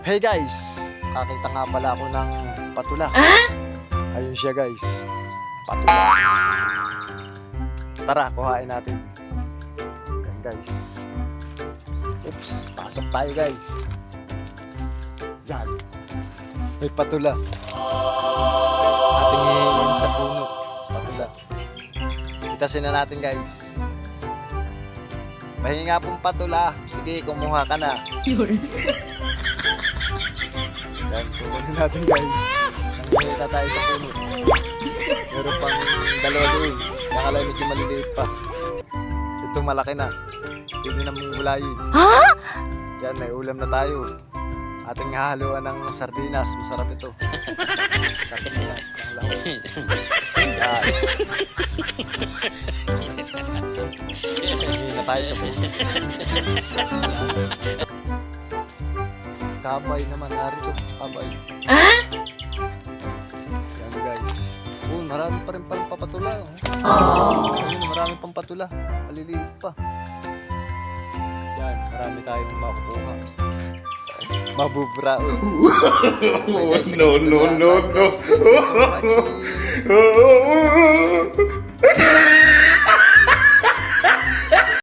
Hey guys! Nakita nga pala ako ng patula. Ayun siya guys. Patula. Tara, kuhain natin. Yan guys. Oops, pasok tayo guys. Yan. May patula. Ating hihingin sa puno. Patula. Itasin na natin guys. Mahingi nga pong patula. Sige, kumuha ka na. Yan, kukunin natin guys. Nangihita tayo sa puno. Meron pang dalawa doon. Nakalay medyo maliliit pa. Ito malaki na. Pwede na mong gulayin. Yan, may ulam na tayo. Ating hahaluan ng sardinas. Masarap ito. Sardinas. Ang lahok. Yan. Nangihita tayo sa puno. Kabay naman, narito, kabay. Yan guys. Marami pa rin palang papatula. Ayun, marami pang patula. Maliliit pa. Yan, marami tayong makukuha. Mabubra. No. Guys,